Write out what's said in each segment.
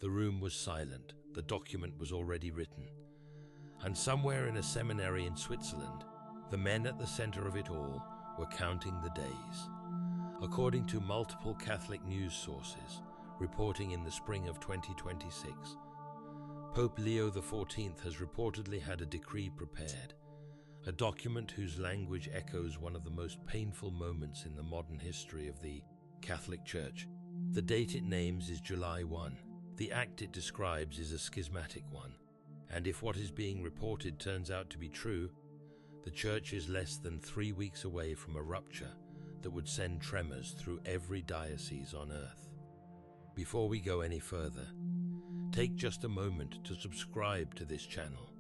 The room was silent, the document was already written. And somewhere in a seminary in Switzerland, the men at the center of it all were counting the days. According to multiple Catholic news sources, reporting in the spring of 2026, Pope Leo XIV has reportedly had a decree prepared, a document whose language echoes one of the most painful moments in the modern history of the Catholic Church. The date it names is July 1. The act it describes is a schismatic one, and if what is being reported turns out to be true, the Church is less than 3 weeks away from a rupture that would send tremors through every diocese on earth. Before we go any further, take just a moment to subscribe to this channel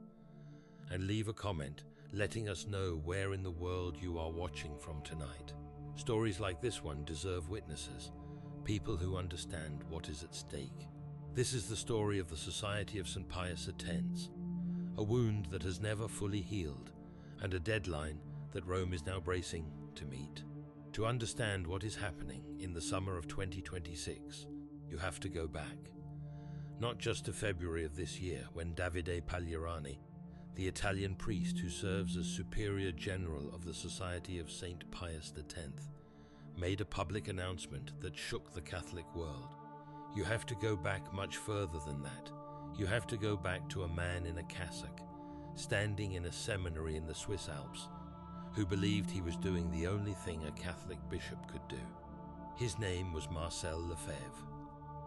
and leave a comment letting us know where in the world you are watching from tonight. Stories like this one deserve witnesses, people who understand what is at stake. This is the story of the Society of St. Pius X, a wound that has never fully healed and a deadline that Rome is now bracing to meet. To understand what is happening in the summer of 2026, you have to go back. Not just to February of this year, when Davide Pagliarani, the Italian priest who serves as Superior General of the Society of St. Pius X, made a public announcement that shook the Catholic world. You have to go back much further than that. You have to go back to a man in a cassock, standing in a seminary in the Swiss Alps, who believed he was doing the only thing a Catholic bishop could do. His name was Marcel Lefebvre.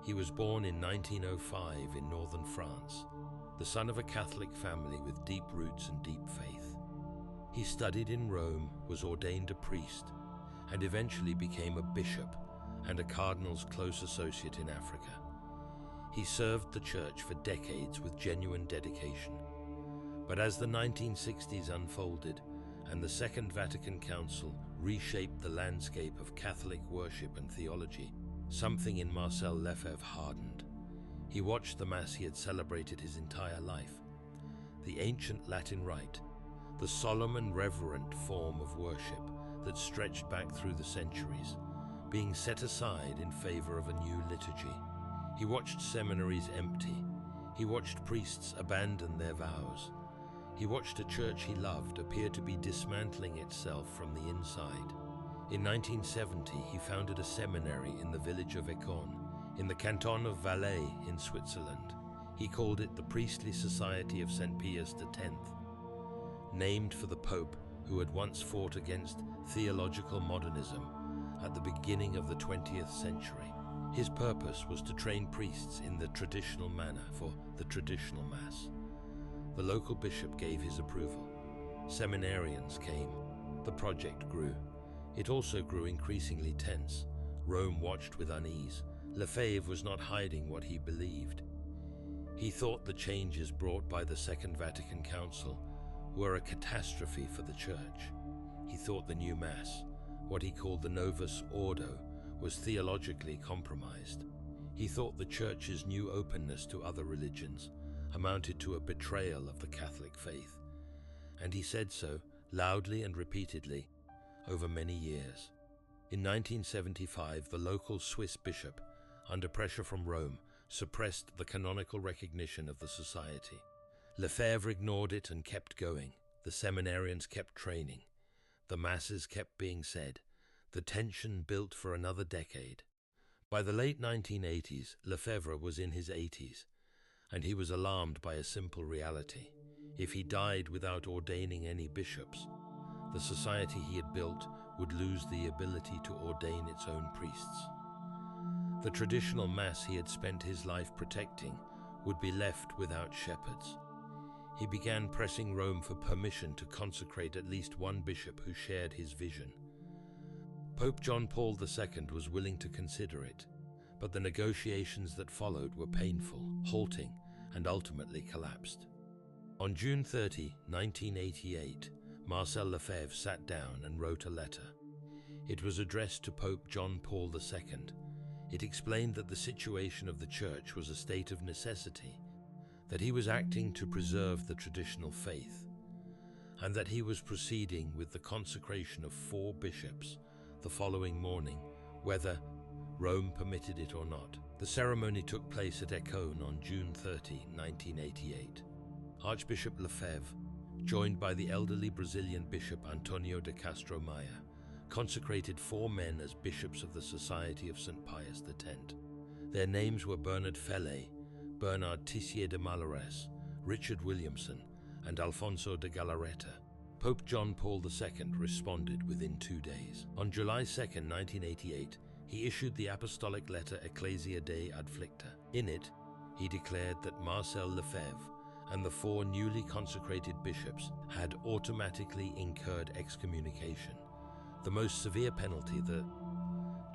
He was born in 1905 in northern France, the son of a Catholic family with deep roots and deep faith. He studied in Rome, was ordained a priest, and eventually became a bishop and a cardinal's close associate in Africa. He served the Church for decades with genuine dedication. But as the 1960s unfolded, and the Second Vatican Council reshaped the landscape of Catholic worship and theology, something in Marcel Lefebvre hardened. He watched the Mass he had celebrated his entire life, the ancient Latin rite, the solemn and reverent form of worship that stretched back through the centuries, being set aside in favor of a new liturgy. He watched seminaries empty. He watched priests abandon their vows. He watched a church he loved appear to be dismantling itself from the inside. In 1970, he founded a seminary in the village of Écon, in the canton of Valais in Switzerland. He called it the Priestly Society of St. Pius X, named for the Pope who had once fought against theological modernism at the beginning of the 20th century. His purpose was to train priests in the traditional manner for the traditional Mass. The local bishop gave his approval. Seminarians came. The project grew. It also grew increasingly tense. Rome watched with unease. Lefebvre was not hiding what he believed. He thought the changes brought by the Second Vatican Council were a catastrophe for the Church. He thought the new Mass, what he called the Novus Ordo, was theologically compromised. He thought the Church's new openness to other religions amounted to a betrayal of the Catholic faith, and he said so loudly and repeatedly over many years. In 1975, the local Swiss bishop, under pressure from Rome, suppressed the canonical recognition of the society. Lefebvre ignored it and kept going. The seminarians kept training. The masses kept being said. The tension built for another decade. By the late 1980s, Lefebvre was in his 80s, and he was alarmed by a simple reality. If he died without ordaining any bishops, the society he had built would lose the ability to ordain its own priests. The traditional Mass he had spent his life protecting would be left without shepherds. He began pressing Rome for permission to consecrate at least one bishop who shared his vision. Pope John Paul II was willing to consider it, but the negotiations that followed were painful, halting, and ultimately collapsed. On June 30, 1988, Marcel Lefebvre sat down and wrote a letter. It was addressed to Pope John Paul II. It explained that the situation of the Church was a state of necessity, that he was acting to preserve the traditional faith, and that he was proceeding with the consecration of 4 bishops the following morning, whether Rome permitted it or not. The ceremony took place at Écône on June 30, 1988. Archbishop Lefebvre, joined by the elderly Brazilian Bishop Antonio de Castro Maia, consecrated 4 men as bishops of the Society of St. Pius X. Their names were Bernard Fellet, Bernard Tissier de Mallarès, Richard Williamson, and Alfonso de Galarreta. Pope John Paul II responded within 2 days. On July 2, 1988, he issued the apostolic letter Ecclesia Dei Adflicta. In it, he declared that Marcel Lefebvre and the 4 newly consecrated bishops had automatically incurred excommunication, the most severe penalty the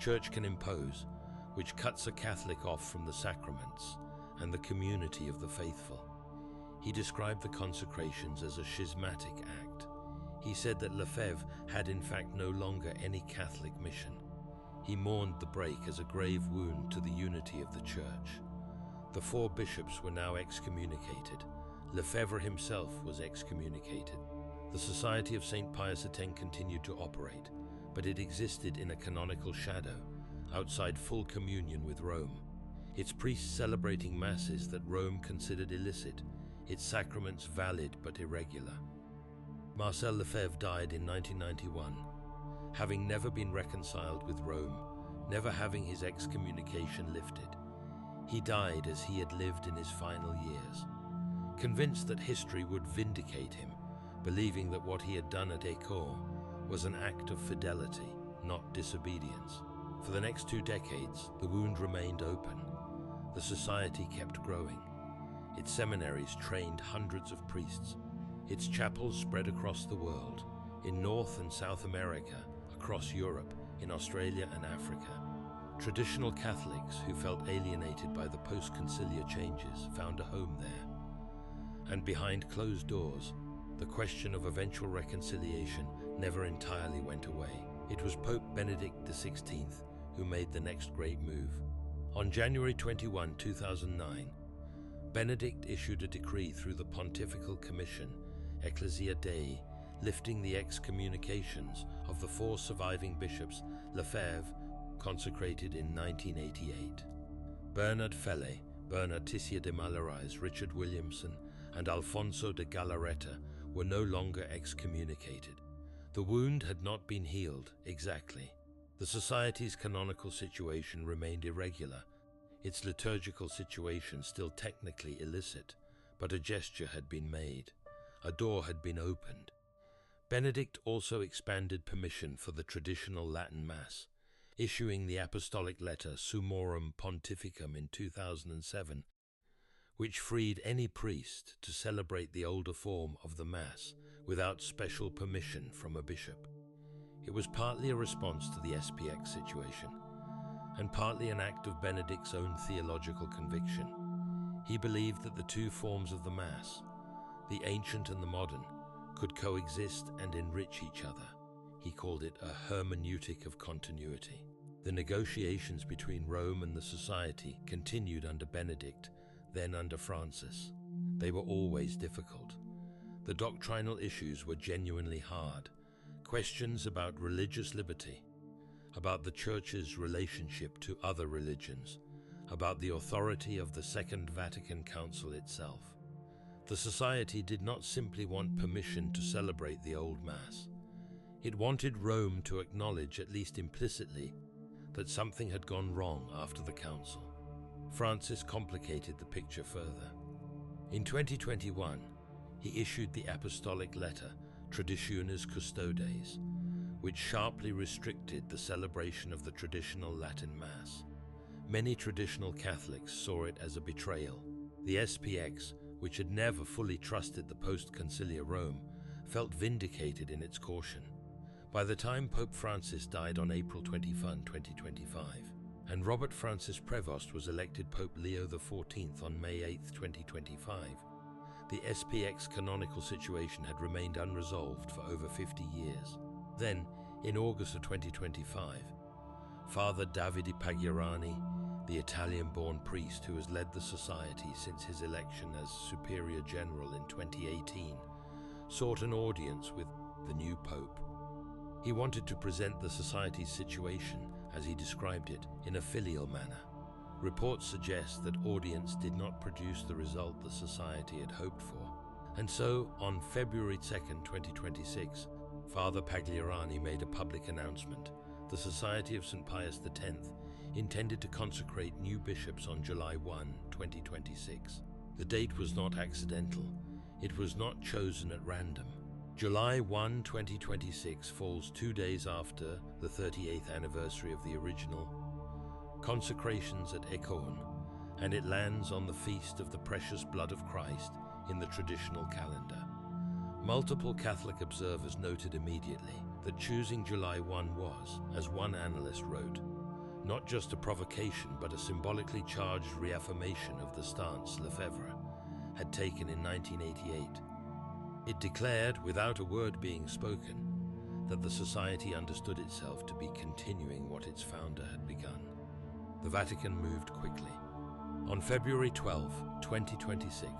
Church can impose, which cuts a Catholic off from the sacraments and the community of the faithful. He described the consecrations as a schismatic act. He said that Lefebvre had in fact no longer any Catholic mission. He mourned the break as a grave wound to the unity of the Church. The 4 bishops were now excommunicated. Lefebvre himself was excommunicated. The Society of St. Pius X continued to operate, but it existed in a canonical shadow, outside full communion with Rome. Its priests celebrating masses that Rome considered illicit, its sacraments valid but irregular. Marcel Lefebvre died in 1991, having never been reconciled with Rome, never having his excommunication lifted. He died as he had lived in his final years, convinced that history would vindicate him, believing that what he had done at Écône was an act of fidelity, not disobedience. For the next 2 decades, the wound remained open. The society kept growing. Its seminaries trained hundreds of priests. Its chapels spread across the world, in North and South America, across Europe, in Australia and Africa. Traditional Catholics who felt alienated by the post-conciliar changes found a home there. And behind closed doors, the question of eventual reconciliation never entirely went away. It was Pope Benedict XVI who made the next great move. On January 21, 2009, Benedict issued a decree through the Pontifical Commission, Ecclesia Dei, lifting the excommunications of the 4 surviving bishops Lefebvre, consecrated in 1988. Bernard Fellet, Bernard Tissier de Mallarès, Richard Williamson, and Alfonso de Galarreta were no longer excommunicated. The wound had not been healed exactly. The Society's canonical situation remained irregular, its liturgical situation still technically illicit, but a gesture had been made. A door had been opened. Benedict also expanded permission for the traditional Latin Mass, issuing the apostolic letter Summorum Pontificum in 2007, which freed any priest to celebrate the older form of the Mass without special permission from a bishop. It was partly a response to the SPX situation, and partly an act of Benedict's own theological conviction. He believed that the 2 forms of the Mass, the ancient and the modern, could coexist and enrich each other. He called it a hermeneutic of continuity. The negotiations between Rome and the Society continued under Benedict, then under Francis. They were always difficult. The doctrinal issues were genuinely hard. Questions about religious liberty, about the Church's relationship to other religions, about the authority of the Second Vatican Council itself. The Society did not simply want permission to celebrate the Old Mass. It wanted Rome to acknowledge, at least implicitly, that something had gone wrong after the Council. Francis complicated the picture further. In 2021, he issued the apostolic letter Traditionis Custodes, which sharply restricted the celebration of the traditional Latin Mass. Many traditional Catholics saw it as a betrayal. The SPX, which had never fully trusted the post-conciliar Rome, felt vindicated in its caution. By the time Pope Francis died on April 21, 2025, and Robert Francis Prevost was elected Pope Leo XIV on May 8, 2025, the SPX canonical situation had remained unresolved for over 50 years. Then, in August of 2025, Father Davide Pagliarani, the Italian-born priest who has led the Society since his election as Superior General in 2018, sought an audience with the new Pope. He wanted to present the Society's situation, as he described it, in a filial manner. Reports suggest that audience did not produce the result the society had hoped for. And so, on February 2nd, 2026, Father Pagliarani made a public announcement. The Society of St. Pius X intended to consecrate new bishops on July 1, 2026. The date was not accidental. It was not chosen at random. July 1, 2026 falls 2 days after the 38th anniversary of the original consecrations at Écône, and it lands on the feast of the precious blood of Christ in the traditional calendar. Multiple Catholic observers noted immediately that choosing July 1 was, as one analyst wrote, not just a provocation but a symbolically charged reaffirmation of the stance Lefebvre had taken in 1988. It declared, without a word being spoken, that the Society understood itself to be continuing what its founder had begun. The Vatican moved quickly. On February 12, 2026,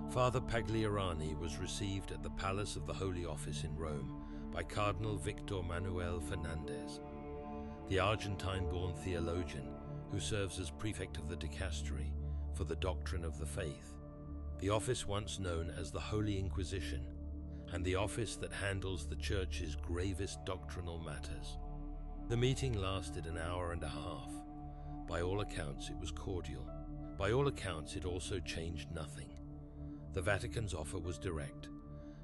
Father Pagliarani was received at the Palace of the Holy Office in Rome by Cardinal Victor Manuel Fernandez, the Argentine-born theologian who serves as prefect of the dicastery for the doctrine of the faith, the office once known as the Holy Inquisition, and the office that handles the Church's gravest doctrinal matters. The meeting lasted an hour and a half. By all accounts, it was cordial. By all accounts, it also changed nothing. The Vatican's offer was direct: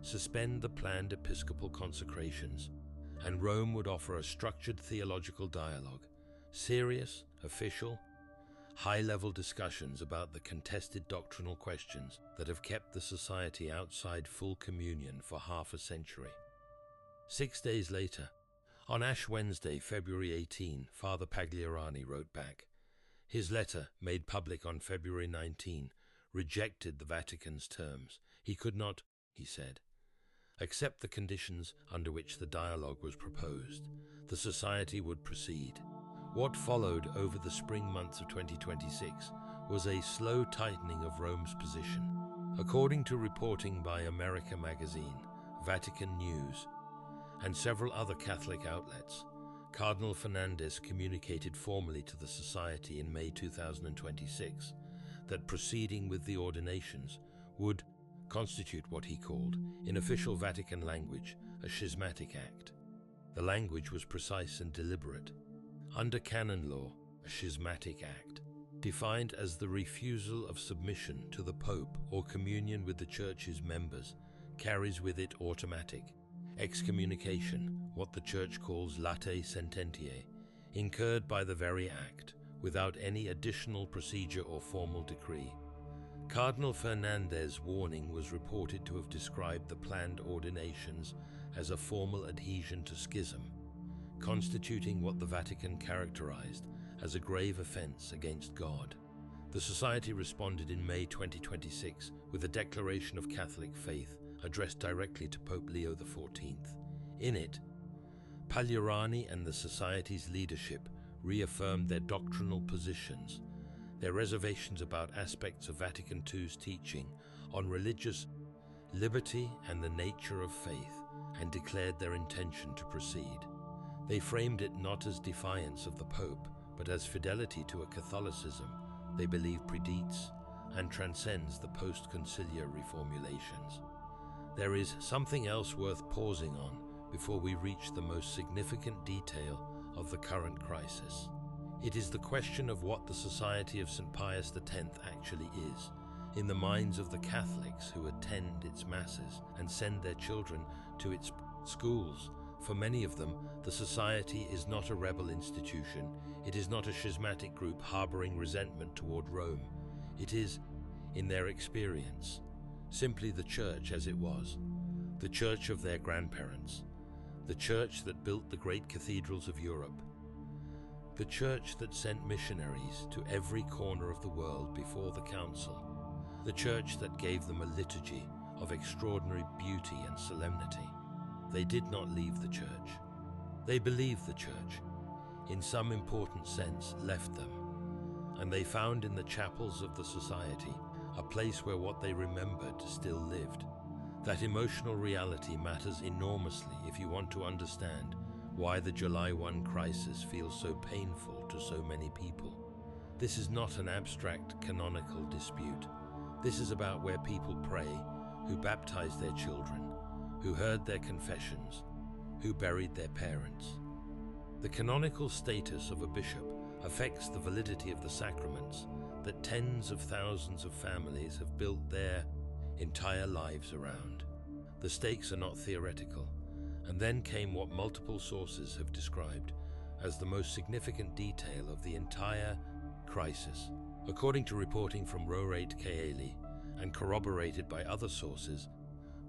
suspend the planned episcopal consecrations, and Rome would offer a structured theological dialogue, serious, official, high-level discussions about the contested doctrinal questions that have kept the Society outside full communion for half a century. 6 days later, on Ash Wednesday, February 18, Father Pagliarani wrote back. His letter, made public on February 19, rejected the Vatican's terms. He could not, he said, accept the conditions under which the dialogue was proposed. The Society would proceed. What followed over the spring months of 2026 was a slow tightening of Rome's position. According to reporting by America Magazine, Vatican News, and several other Catholic outlets, Cardinal Fernandez communicated formally to the Society in May 2026 that proceeding with the ordinations would constitute what he called, in official Vatican language, a schismatic act. The language was precise and deliberate. Under canon law, a schismatic act, defined as the refusal of submission to the Pope or communion with the Church's members, carries with it automatic excommunication, what the Church calls latae sententiae, incurred by the very act, without any additional procedure or formal decree. Cardinal Fernandez's warning was reported to have described the planned ordinations as a formal adhesion to schism, constituting what the Vatican characterized as a grave offense against God. The Society responded in May 2026 with a declaration of Catholic faith addressed directly to Pope Leo XIV. In it, Pagliarani and the Society's leadership reaffirmed their doctrinal positions, their reservations about aspects of Vatican II's teaching on religious liberty and the nature of faith, and declared their intention to proceed. They framed it not as defiance of the Pope, but as fidelity to a Catholicism they believe predates and transcends the post-conciliar reformulations. There is something else worth pausing on before we reach the most significant detail of the current crisis. It is the question of what the Society of St. Pius X actually is, in the minds of the Catholics who attend its masses and send their children to its schools. For many of them, the Society is not a rebel institution. It is not a schismatic group harboring resentment toward Rome. It is, in their experience, simply the Church as it was, the Church of their grandparents, the Church that built the great cathedrals of Europe, the Church that sent missionaries to every corner of the world before the Council, the Church that gave them a liturgy of extraordinary beauty and solemnity. They did not leave the Church. They believed the Church, in some important sense, left them, and they found in the chapels of the Society a place where what they remembered still lived. That emotional reality matters enormously if you want to understand why the July 1 crisis feels so painful to so many people. This is not an abstract canonical dispute. This is about where people pray, who baptized their children, who heard their confessions, who buried their parents. The canonical status of a bishop affects the validity of the sacraments that tens of thousands of families have built their entire lives around. The stakes are not theoretical, and then came what multiple sources have described as the most significant detail of the entire crisis. According to reporting from Rorate Caeli and corroborated by other sources,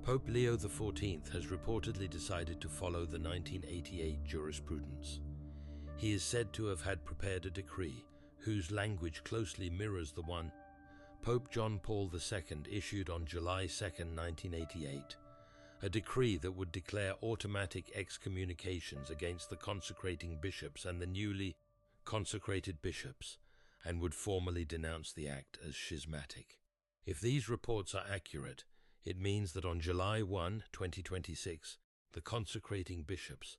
Pope Leo XIV has reportedly decided to follow the 1988 jurisprudence. He is said to have had prepared a decree whose language closely mirrors the one Pope John Paul II issued on July 2, 1988, a decree that would declare automatic excommunications against the consecrating bishops and the newly consecrated bishops, and would formally denounce the act as schismatic. If these reports are accurate, it means that on July 1, 2026, the consecrating bishops,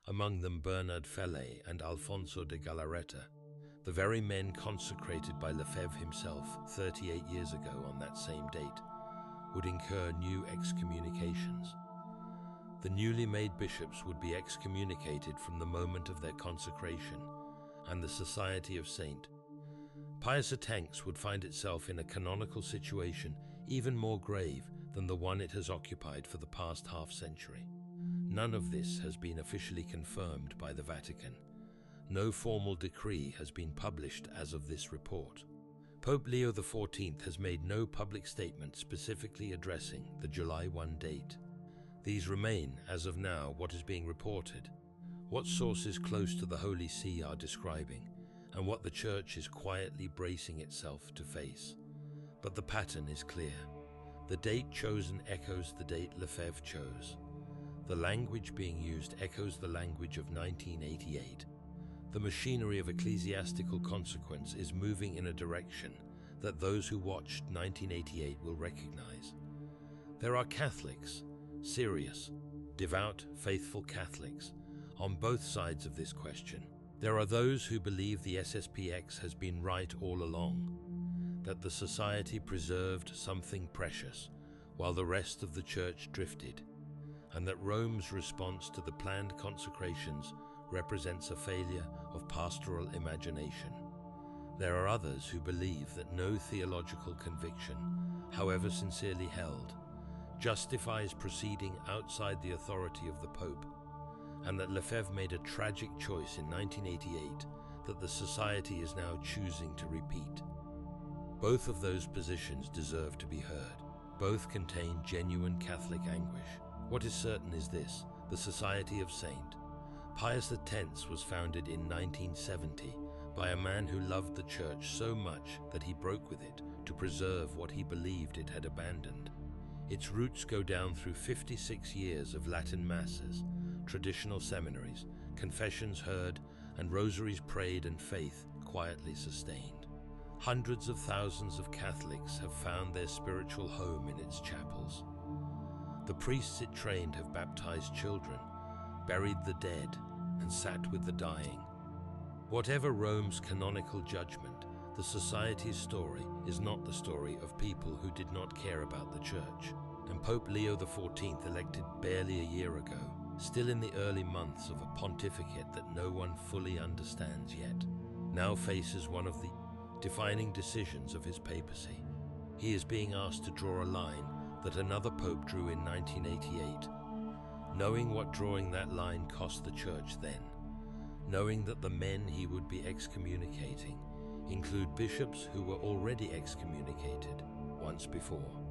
among them Bernard Fellay and Alfonso de Galarreta, the very men consecrated by Lefebvre himself 38 years ago on that same date, would incur new excommunications. The newly made bishops would be excommunicated from the moment of their consecration, and the Society of Saint Pius X would find itself in a canonical situation even more grave than the one it has occupied for the past half-century. None of this has been officially confirmed by the Vatican. No formal decree has been published as of this report. Pope Leo XIV has made no public statement specifically addressing the July 1 date. These remain, as of now, what is being reported, what sources close to the Holy See are describing, and what the Church is quietly bracing itself to face. But the pattern is clear. The date chosen echoes the date Lefebvre chose. The language being used echoes the language of 1988. The machinery of ecclesiastical consequence is moving in a direction that those who watched 1988 will recognize. There are Catholics, serious, devout, faithful Catholics, on both sides of this question. There are those who believe the SSPX has been right all along, that the Society preserved something precious while the rest of the Church drifted, and that Rome's response to the planned consecrations represents a failure of pastoral imagination. There are others who believe that no theological conviction, however sincerely held, justifies proceeding outside the authority of the Pope, and that Lefebvre made a tragic choice in 1988 that the Society is now choosing to repeat. Both of those positions deserve to be heard. Both contain genuine Catholic anguish. What is certain is this: the Society of Saint Pius X was founded in 1970 by a man who loved the Church so much that he broke with it to preserve what he believed it had abandoned. Its roots go down through 56 years of Latin masses, traditional seminaries, confessions heard, and rosaries prayed and faith quietly sustained. Hundreds of thousands of Catholics have found their spiritual home in its chapels. The priests it trained have baptized children, buried the dead, and sat with the dying. Whatever Rome's canonical judgment, the Society's story is not the story of people who did not care about the Church. And Pope Leo XIV, elected barely a year ago, still in the early months of a pontificate that no one fully understands yet, now faces one of the defining decisions of his papacy. He is being asked to draw a line that another pope drew in 1988, knowing what drawing that line cost the Church then, knowing that the men he would be excommunicating include bishops who were already excommunicated once before.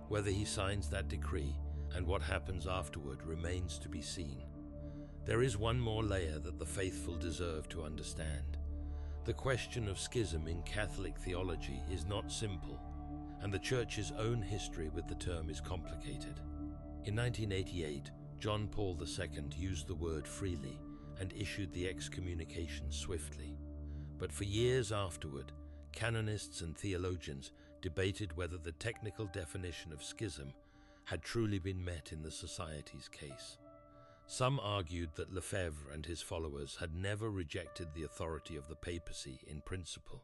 Whether he signs that decree and what happens afterward remains to be seen. There is one more layer that the faithful deserve to understand. The question of schism in Catholic theology is not simple, and the Church's own history with the term is complicated. In 1988, John Paul II used the word freely and issued the excommunication swiftly. But for years afterward, canonists and theologians debated whether the technical definition of schism had truly been met in the Society's case. Some argued that Lefebvre and his followers had never rejected the authority of the papacy in principle,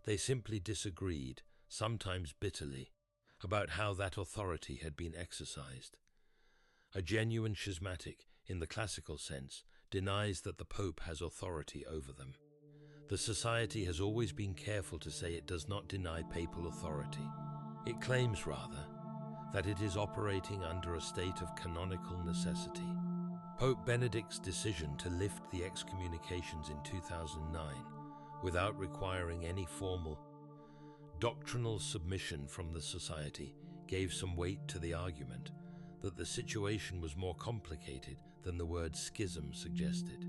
They simply disagreed, sometimes bitterly, about how that authority had been exercised. A genuine schismatic, in the classical sense, denies that the Pope has authority over them. The Society has always been careful to say it does not deny papal authority. It claims, rather, that it is operating under a state of canonical necessity. Pope Benedict's decision to lift the excommunications in 2009 without requiring any formal doctrinal submission from the Society gave some weight to the argument that the situation was more complicated than the word schism suggested.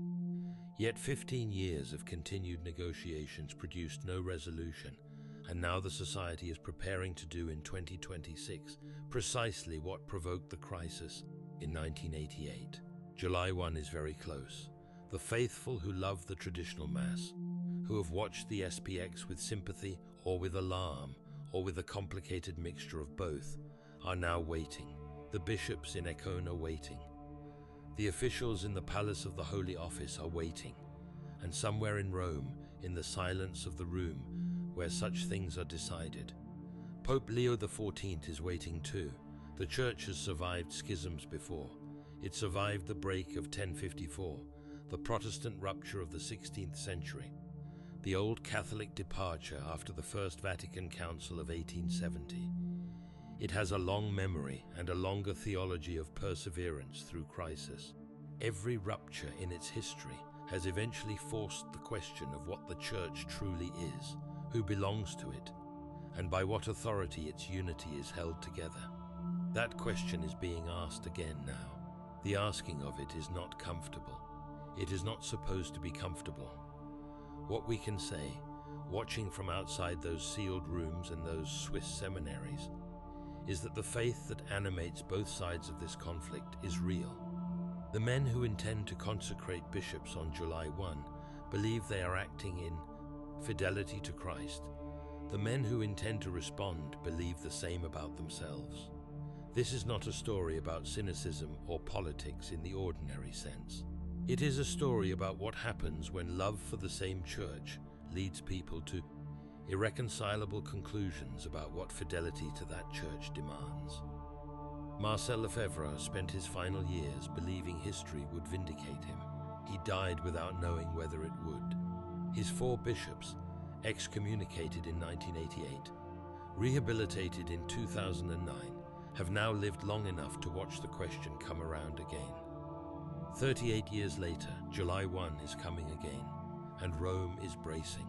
Yet 15 years of continued negotiations produced no resolution, and now the Society is preparing to do in 2026 precisely what provoked the crisis in 1988. July 1 is very close. The faithful who love the traditional Mass, who have watched the SPX with sympathy or with alarm or with a complicated mixture of both, are now waiting. The bishops in Econ are waiting. The officials in the Palace of the Holy Office are waiting. And somewhere in Rome, in the silence of the room where such things are decided, Pope Leo XIV is waiting too. The Church has survived schisms before. It survived the break of 1054, the Protestant rupture of the 16th century, the Old Catholic departure after the First Vatican Council of 1870. It has a long memory and a longer theology of perseverance through crisis. Every rupture in its history has eventually forced the question of what the Church truly is, who belongs to it, and by what authority its unity is held together. That question is being asked again now. The asking of it is not comfortable. It is not supposed to be comfortable. What we can say, watching from outside those sealed rooms and those Swiss seminaries, is that the faith that animates both sides of this conflict is real. The men who intend to consecrate bishops on July 1 believe they are acting in fidelity to Christ. The men who intend to respond believe the same about themselves. This is not a story about cynicism or politics in the ordinary sense. It is a story about what happens when love for the same Church leads people to irreconcilable conclusions about what fidelity to that Church demands. Marcel Lefebvre spent his final years believing history would vindicate him. He died without knowing whether it would. His 4 bishops, excommunicated in 1988, rehabilitated in 2009, have now lived long enough to watch the question come around again. 38 years later, July 1 is coming again, and Rome is bracing.